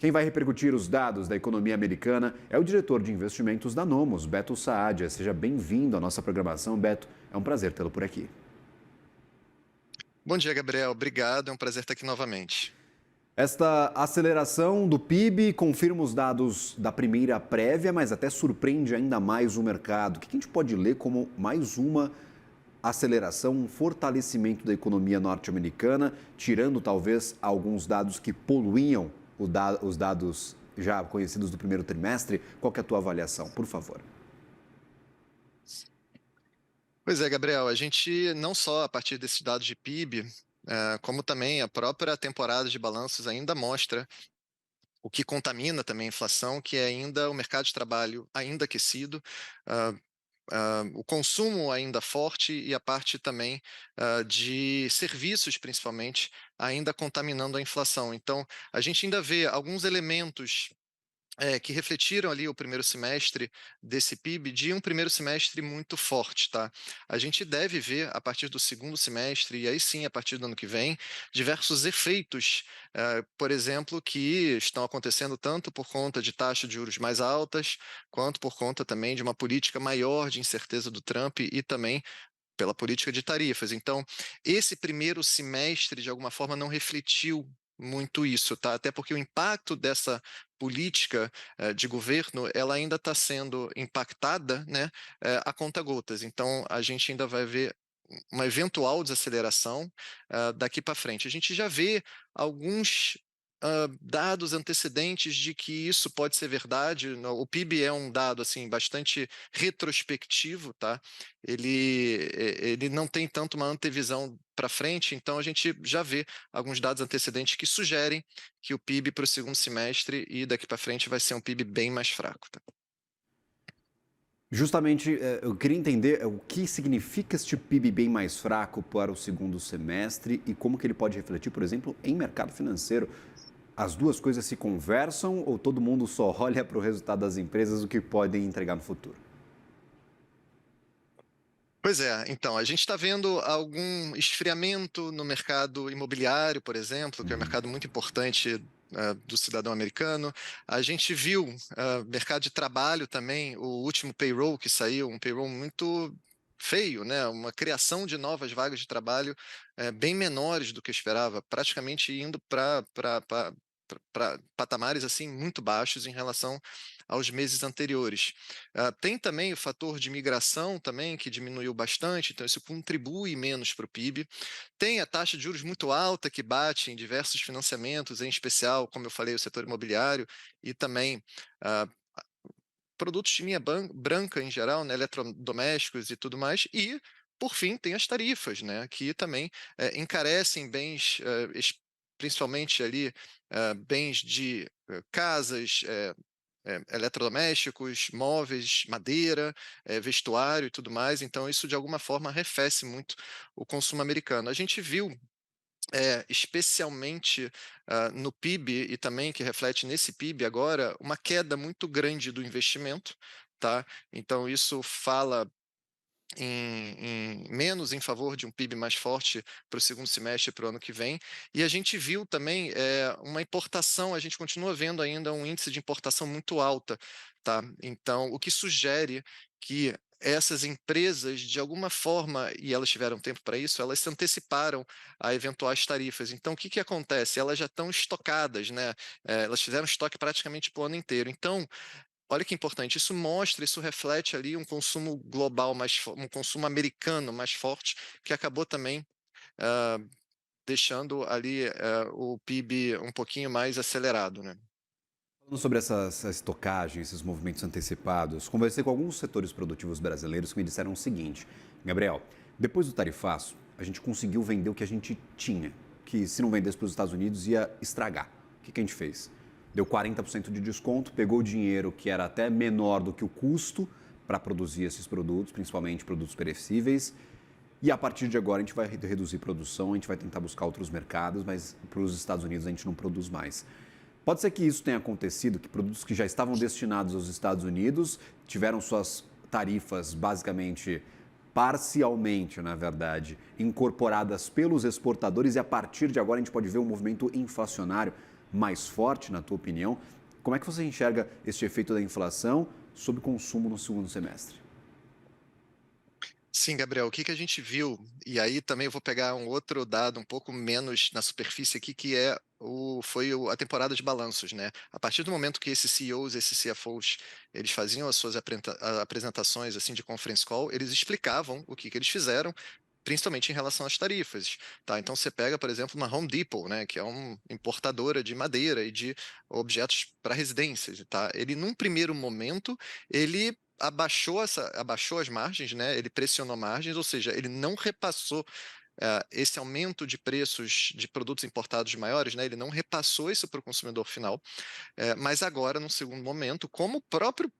Quem vai repercutir os dados da economia americana é o diretor de investimentos da Nomos, Beto Saadia. Seja bem-vindo à nossa programação, Beto. É um prazer tê-lo por aqui. Bom dia, Gabriel. Obrigado. É um prazer estar aqui novamente. Esta aceleração do PIB confirma os dados da primeira prévia, mas até surpreende ainda mais o mercado. O que a gente pode ler como mais uma aceleração, um fortalecimento da economia norte-americana, tirando talvez alguns dados que poluíam os dados já conhecidos do primeiro trimestre? Qual que é a tua avaliação, por favor? Pois é, Gabriel, a gente não só a partir desses dados de PIB, como também a própria temporada de balanços ainda mostra o que contamina também a inflação, que é ainda o mercado de trabalho ainda aquecido, ah, o consumo ainda forte e a parte também de serviços, principalmente, ainda contaminando a inflação. Então, a gente ainda vê alguns elementos que refletiram ali o primeiro semestre desse PIB de um primeiro semestre muito forte, tá? A gente deve ver, a partir do segundo semestre, e aí sim, a partir do ano que vem, diversos efeitos, por exemplo, que estão acontecendo tanto por conta de taxas de juros mais altas, quanto por conta também de uma política maior de incerteza do Trump e também pela política de tarifas. Então, esse primeiro semestre, de alguma forma, não refletiu muito isso, tá? Até porque o impacto dessa política de governo, ela ainda está sendo impactada, né, a conta-gotas. Então, a gente ainda vai ver uma eventual desaceleração daqui para frente. A gente já vê alguns dados antecedentes de que isso pode ser verdade. O PIB é um dado assim bastante retrospectivo, tá? Ele não tem tanto uma antevisão para frente, então a gente já vê alguns dados antecedentes que sugerem que o PIB para o segundo semestre e daqui para frente vai ser um PIB bem mais fraco, tá? Justamente, eu queria entender o que significa este PIB bem mais fraco para o segundo semestre e como que ele pode refletir, por exemplo, em mercado financeiro. As duas coisas se conversam ou todo mundo só olha para o resultado das empresas, o que podem entregar no futuro? Pois é, então, a gente está vendo algum esfriamento no mercado imobiliário, por exemplo, que é um Uhum. mercado muito importante do cidadão americano. A gente viu mercado de trabalho também, o último payroll que saiu, um payroll muito feio, né? Uma criação de novas vagas de trabalho bem menores do que eu esperava, praticamente indo para patamares assim muito baixos em relação aos meses anteriores. Tem também o fator de migração também, que diminuiu bastante, então isso contribui menos para o PIB. Tem a taxa de juros muito alta, que bate em diversos financiamentos, em especial, como eu falei, o setor imobiliário e também ah, produtos de linha branca em geral, né, eletrodomésticos e tudo mais. E, por fim, tem as tarifas, né, que também encarecem bens, principalmente ali, bens de casas, eletrodomésticos, móveis, madeira, vestuário e tudo mais. Então, isso de alguma forma arrefece muito o consumo americano. A gente viu, especialmente no PIB e também que reflete nesse PIB agora, uma queda muito grande do investimento. Tá? Então, isso fala menos em favor de um PIB mais forte para o segundo semestre para o ano que vem. E a gente viu também uma importação, a gente continua vendo ainda um índice de importação muito alta, tá? Então, o que sugere que essas empresas, de alguma forma, e elas tiveram tempo para isso, elas se anteciparam a eventuais tarifas. Então, o que, que acontece? Elas já estão estocadas, né? Elas fizeram estoque praticamente para o ano inteiro. Então, olha que importante, isso mostra, isso reflete ali um consumo global um consumo americano mais forte, que acabou também ah, deixando ali o PIB um pouquinho mais acelerado, né? Falando sobre essa estocagem, esses movimentos antecipados, conversei com alguns setores produtivos brasileiros que me disseram o seguinte: Gabriel, depois do tarifaço, a gente conseguiu vender o que a gente tinha, que se não vendesse para os Estados Unidos ia estragar. O que a gente fez? Deu 40% de desconto, pegou o dinheiro que era até menor do que o custo para produzir esses produtos, principalmente produtos perecíveis, e a partir de agora a gente vai reduzir produção, a gente vai tentar buscar outros mercados, mas para os Estados Unidos a gente não produz mais. Pode ser que isso tenha acontecido, que produtos que já estavam destinados aos Estados Unidos tiveram suas tarifas basicamente, parcialmente, na verdade, incorporadas pelos exportadores e a partir de agora a gente pode ver um movimento inflacionário. mais forte, na tua opinião. Como é que você enxerga este efeito da inflação sobre o consumo no segundo semestre? Sim, Gabriel, o que que a gente viu, e aí também eu vou pegar um outro dado um pouco menos na superfície aqui, que é a temporada de balanços, né? A partir do momento que esses CEOs, esses CFOs, eles faziam as suas apresentações assim de conference call, eles explicavam o que que eles fizeram, principalmente em relação às tarifas, tá? Então você pega, por exemplo, uma Home Depot, né, que é uma importadora de madeira e de objetos para residências, tá? Ele num primeiro momento, ele abaixou as margens, né? Ele pressionou margens, ou seja, ele não repassou esse aumento de preços de produtos importados maiores, né? Ele não repassou isso para o consumidor final, mas agora, num segundo momento, como o próprio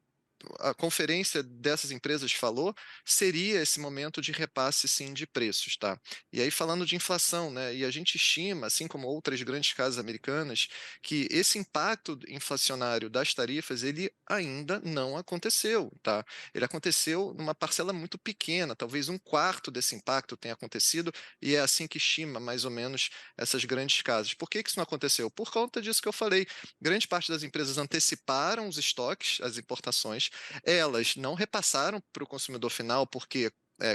a conferência dessas empresas falou, seria esse momento de repasse, sim, de preços, tá? E aí falando de inflação, né, e a gente estima, assim como outras grandes casas americanas, que esse impacto inflacionário das tarifas, ele ainda não aconteceu, tá? Ele aconteceu numa parcela muito pequena, talvez um quarto desse impacto tenha acontecido, e é assim que estima, mais ou menos, essas grandes casas. Por que que isso não aconteceu? Por conta disso que eu falei, grande parte das empresas anteciparam os estoques, as importações, elas não repassaram para o consumidor final porque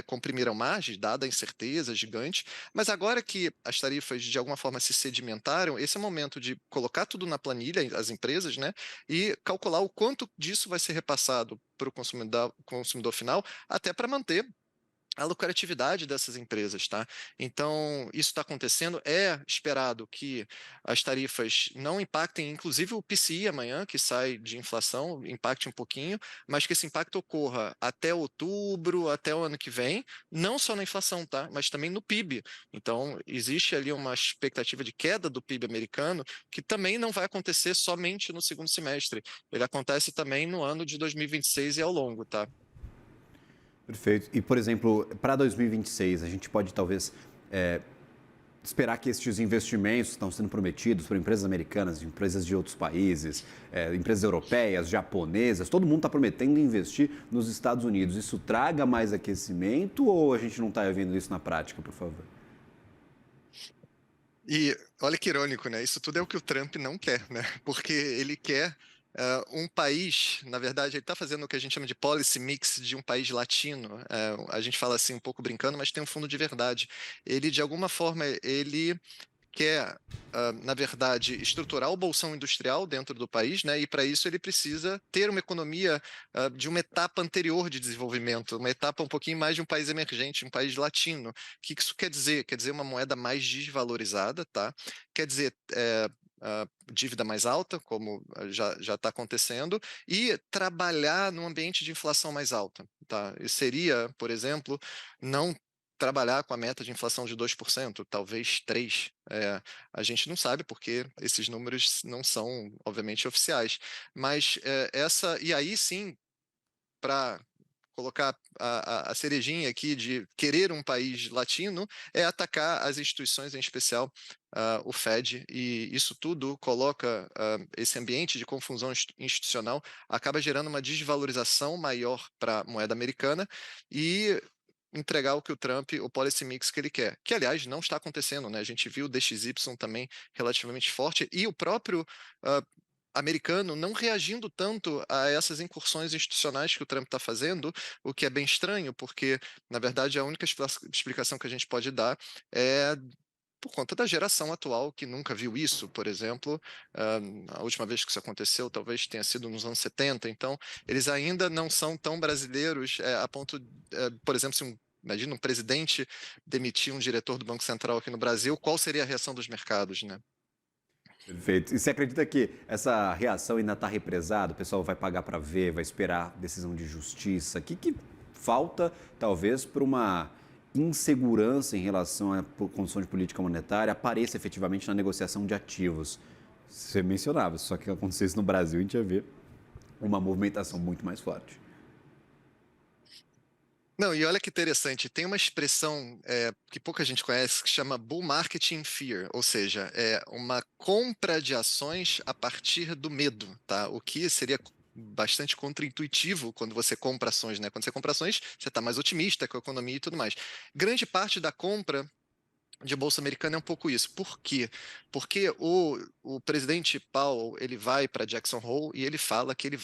comprimiram margens, dada a incerteza gigante, mas agora que as tarifas de alguma forma se sedimentaram, esse é o momento de colocar tudo na planilha, as empresas, né, e calcular o quanto disso vai ser repassado para o consumidor final, até para manter a lucratividade dessas empresas, tá? Então, isso está acontecendo. É esperado que as tarifas não impactem, inclusive o PCI amanhã, que sai de inflação, impacte um pouquinho, mas que esse impacto ocorra até outubro, até o ano que vem, não só na inflação, tá? Mas também no PIB. Então, existe ali uma expectativa de queda do PIB americano, que também não vai acontecer somente no segundo semestre. Ele acontece também no ano de 2026 e ao longo, tá? Perfeito. E, por exemplo, para 2026, a gente pode talvez esperar que estes investimentos que estão sendo prometidos por empresas americanas, empresas de outros países, empresas europeias, japonesas, todo mundo está prometendo investir nos Estados Unidos. Isso traga mais aquecimento ou a gente não está vendo isso na prática, por favor? E olha que irônico, né? Isso tudo é o que o Trump não quer, né? Porque ele quer um país, na verdade, ele está fazendo o que a gente chama de policy mix de um país latino. A gente fala assim um pouco brincando, mas tem um fundo de verdade. Ele, de alguma forma, ele quer, na verdade, estruturar o bolsão industrial dentro do país, né? E para isso ele precisa ter uma economia de uma etapa anterior de desenvolvimento, uma etapa um pouquinho mais de um país emergente, um país latino. O que isso quer dizer? Quer dizer uma moeda mais desvalorizada, tá? Quer dizer dívida mais alta, como já está acontecendo, e trabalhar num ambiente de inflação mais alta, tá? E seria, por exemplo, não trabalhar com a meta de inflação de 2%, talvez 3%. A gente não sabe porque esses números não são, obviamente, oficiais. Mas e aí sim, para colocar a cerejinha aqui de querer um país latino, é atacar as instituições, em especial o Fed, e isso tudo coloca esse ambiente de confusão institucional, acaba gerando uma desvalorização maior para a moeda americana e entregar o que o Trump, o policy mix que ele quer, que aliás não está acontecendo, né? A gente viu o DXY também relativamente forte e o próprio americano não reagindo tanto a essas incursões institucionais que o Trump está fazendo, o que é bem estranho, porque na verdade a única explicação que a gente pode dar é por conta da geração atual que nunca viu isso, por exemplo, a última vez que isso aconteceu talvez tenha sido nos anos 70, então eles ainda não são tão brasileiros a ponto, por exemplo, se imagina um presidente demitir um diretor do Banco Central aqui no Brasil, qual seria a reação dos mercados, né? Perfeito. E você acredita que essa reação ainda está represada? O pessoal vai pagar para ver, vai esperar decisão de justiça? O que falta, talvez, para uma insegurança em relação à condição de política monetária apareça efetivamente na negociação de ativos? Você mencionava, só que acontecesse no Brasil, a gente ia ver uma movimentação muito mais forte. Não, e olha que interessante, tem uma expressão que pouca gente conhece que chama bull market in fear, ou seja, é uma compra de ações a partir do medo, tá? O que seria bastante contraintuitivo quando você compra ações, né? Quando você compra ações, você está mais otimista com a economia e tudo mais. Grande parte da compra de bolsa americana é um pouco isso. Por quê? Porque o presidente Powell, ele vai para Jackson Hole e ele fala que ele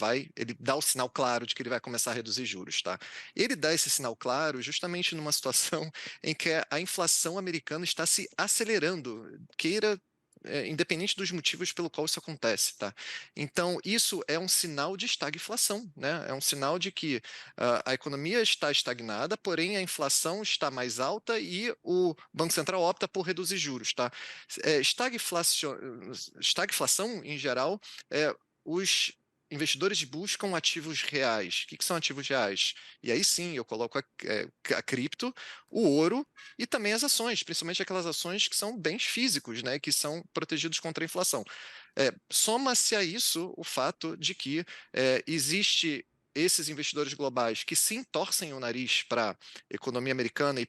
dá o sinal claro de que ele vai começar a reduzir juros, tá? Ele dá esse sinal claro justamente numa situação em que a inflação americana está se acelerando, independente dos motivos pelo qual isso acontece, tá? Então, isso é um sinal de estagflação, né? É um sinal de que a economia está estagnada, porém a inflação está mais alta e o Banco Central opta por reduzir juros, tá? Estagflação, em geral, os investidores buscam ativos reais. O que são ativos reais? E aí sim, eu coloco a cripto, o ouro e também as ações, principalmente aquelas ações que são bens físicos, né, que são protegidos contra a inflação. Soma-se a isso o fato de que existe esses investidores globais que sim torcem o nariz para a economia americana e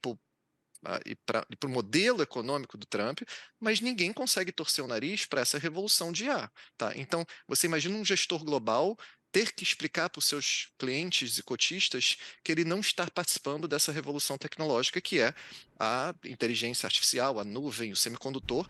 para o modelo econômico do Trump, mas ninguém consegue torcer o nariz para essa revolução de IA. Tá? Então, você imagina um gestor global ter que explicar para os seus clientes e cotistas que ele não está participando dessa revolução tecnológica que é a inteligência artificial, a nuvem, o semicondutor.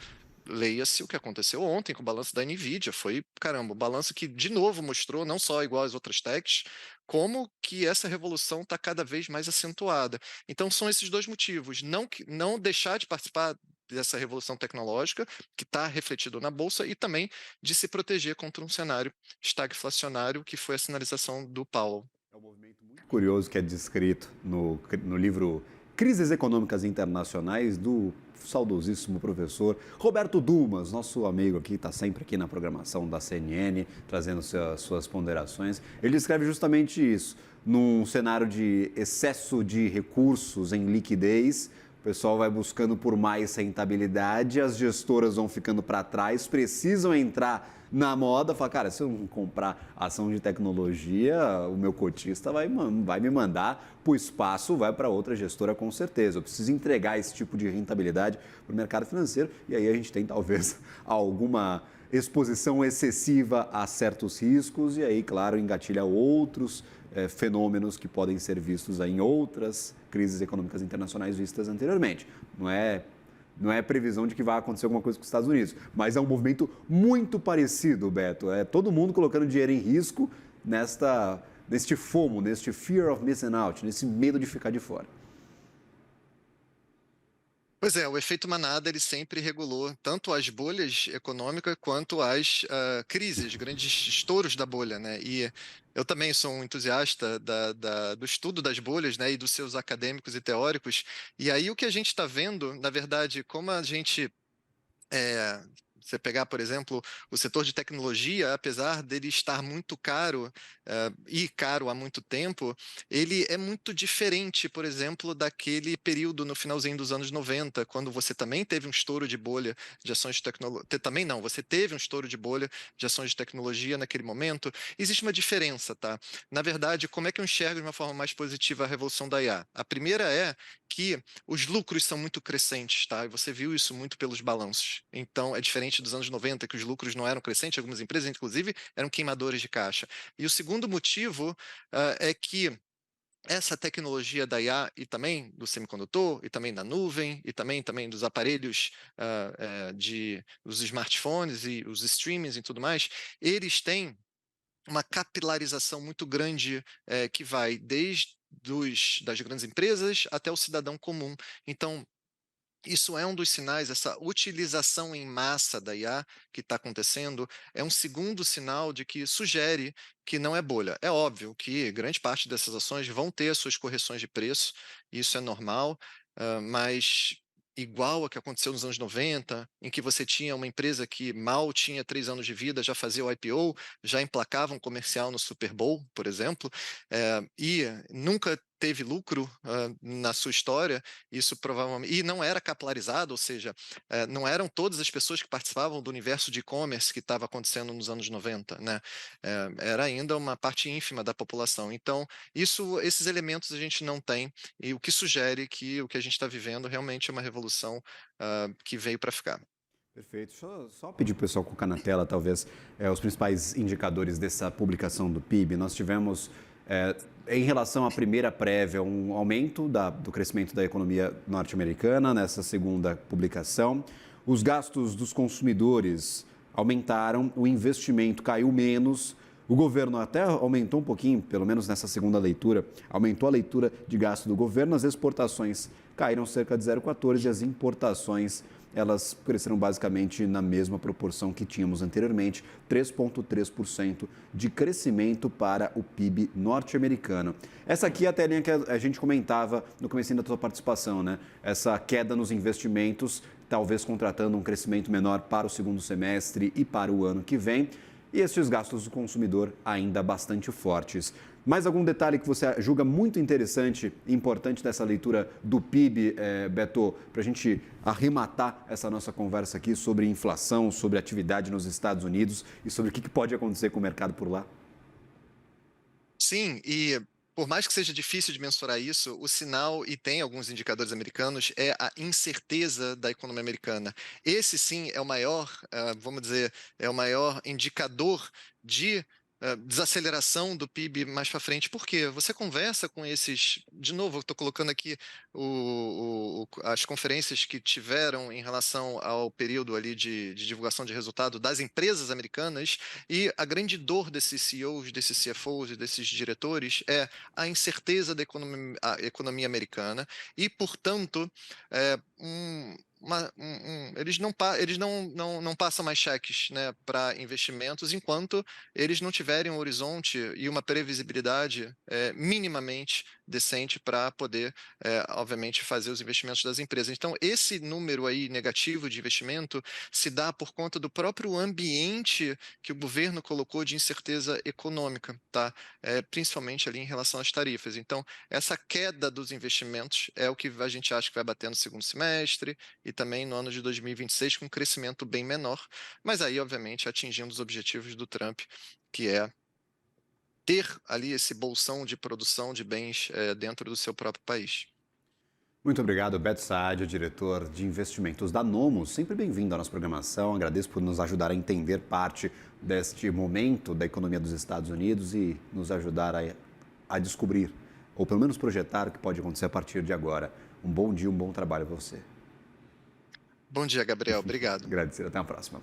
Leia-se o que aconteceu ontem com o balanço da NVIDIA. Foi, caramba, o balanço que, de novo, mostrou, não só igual às outras techs, como que essa revolução está cada vez mais acentuada. Então, são esses dois motivos. Não deixar de participar dessa revolução tecnológica, que está refletido na Bolsa, e também de se proteger contra um cenário estagflacionário, que foi a sinalização do Powell. É um movimento muito curioso que é descrito no livro Crises Econômicas Internacionais, do saudosíssimo professor Roberto Dumas, nosso amigo aqui, está sempre aqui na programação da CNN, trazendo suas ponderações. Ele descreve justamente isso. Num cenário de excesso de recursos em liquidez, o pessoal vai buscando por mais rentabilidade, as gestoras vão ficando para trás, precisam entrar na moda, fala, cara, se eu não comprar ação de tecnologia, o meu cotista vai me mandar para o espaço, vai para outra gestora com certeza. Eu preciso entregar esse tipo de rentabilidade para o mercado financeiro e aí a gente tem talvez alguma exposição excessiva a certos riscos e aí, claro, engatilha outros fenômenos que podem ser vistos aí em outras crises econômicas internacionais vistas anteriormente. Não é previsão de que vai acontecer alguma coisa com os Estados Unidos, mas é um movimento muito parecido, Beto. É todo mundo colocando dinheiro em risco neste FOMO, neste fear of missing out, nesse medo de ficar de fora. Pois é, o efeito manada ele sempre regulou tanto as bolhas econômicas quanto as crises, grandes estouros da bolha, né? E eu também sou um entusiasta do estudo das bolhas, né, e dos seus acadêmicos e teóricos. E aí o que a gente está vendo, na verdade, como a gente você pegar, por exemplo, o setor de tecnologia, apesar dele estar muito caro e caro há muito tempo, ele é muito diferente, por exemplo, daquele período no finalzinho dos anos 90, quando você também teve um estouro de bolha de ações de tecnologia. Também não, você teve um estouro de bolha de ações de tecnologia naquele momento. Existe uma diferença, tá? Na verdade, como é que eu enxergo de uma forma mais positiva a revolução da IA? A primeira é que os lucros são muito crescentes, tá? E você viu isso muito pelos balanços. Então, é diferente dos anos 90, que os lucros não eram crescentes, algumas empresas, inclusive, eram queimadores de caixa. E o segundo motivo é que essa tecnologia da IA e também do semicondutor, e também da nuvem, e também dos aparelhos dos smartphones e os streamings e tudo mais, eles têm uma capilarização muito grande que vai desde das grandes empresas até o cidadão comum. Então, isso é um dos sinais, essa utilização em massa da IA que está acontecendo, é um segundo sinal de que sugere que não é bolha. É óbvio que grande parte dessas ações vão ter as suas correções de preço, isso é normal, mas igual a que aconteceu nos anos 90, em que você tinha uma empresa que mal tinha 3 anos de vida, já fazia o IPO, já emplacava um comercial no Super Bowl, por exemplo, e nunca teve lucro na sua história, isso provavelmente. E não era capilarizado, ou seja, não eram todas as pessoas que participavam do universo de e-commerce que estava acontecendo nos anos 90, né? Era ainda uma parte ínfima da população. Então, esses elementos a gente não tem, e o que sugere que o que a gente está vivendo realmente é uma revolução que veio para ficar. Perfeito. Deixa eu só pedir para o pessoal colocar na tela, talvez, os principais indicadores dessa publicação do PIB. Nós tivemos Em relação à primeira prévia, um aumento do crescimento da economia norte-americana nessa segunda publicação. Os gastos dos consumidores aumentaram, o investimento caiu menos. O governo até aumentou um pouquinho, pelo menos nessa segunda leitura, aumentou a leitura de gasto do governo. As exportações caíram cerca de 0,14% e as importações elas cresceram basicamente na mesma proporção que tínhamos anteriormente, 3,3% de crescimento para o PIB norte-americano. Essa aqui é a telinha que a gente comentava no começo da sua participação, né? Essa queda nos investimentos, talvez contratando um crescimento menor para o segundo semestre e para o ano que vem. E esses gastos do consumidor ainda bastante fortes. Mais algum detalhe que você julga muito interessante e importante dessa leitura do PIB, Beto, para a gente arrematar essa nossa conversa aqui sobre inflação, sobre atividade nos Estados Unidos e sobre o que pode acontecer com o mercado por lá? Sim, e por mais que seja difícil de mensurar isso, o sinal, e tem alguns indicadores americanos, é a incerteza da economia americana. Esse sim é o maior, vamos dizer, é o maior indicador de desaceleração do PIB mais para frente. Por quê? Você conversa com esses, de novo, eu estou colocando aqui as conferências que tiveram em relação ao período ali de divulgação de resultado das empresas americanas, e a grande dor desses CEOs, desses CFOs e desses diretores é a incerteza da economia americana e, portanto, eles não passam mais cheques, né, para investimentos enquanto eles não tiverem um horizonte e uma previsibilidade minimamente decente para poder, obviamente, fazer os investimentos das empresas. Então, esse número aí negativo de investimento se dá por conta do próprio ambiente que o governo colocou de incerteza econômica, tá? Principalmente ali em relação às tarifas. Então, essa queda dos investimentos é o que a gente acha que vai bater no segundo semestre e também no ano de 2026 com um crescimento bem menor, mas aí, obviamente, atingindo os objetivos do Trump, que é ter ali esse bolsão de produção de bens dentro do seu próprio país. Muito obrigado, Beto Saadio, diretor de investimentos da Nomos. Sempre bem-vindo à nossa programação. Agradeço por nos ajudar a entender parte deste momento da economia dos Estados Unidos e nos ajudar a descobrir, ou pelo menos projetar o que pode acontecer a partir de agora. Um bom dia, um bom trabalho para você. Bom dia, Gabriel. Obrigado. Agradecer. Até a próxima.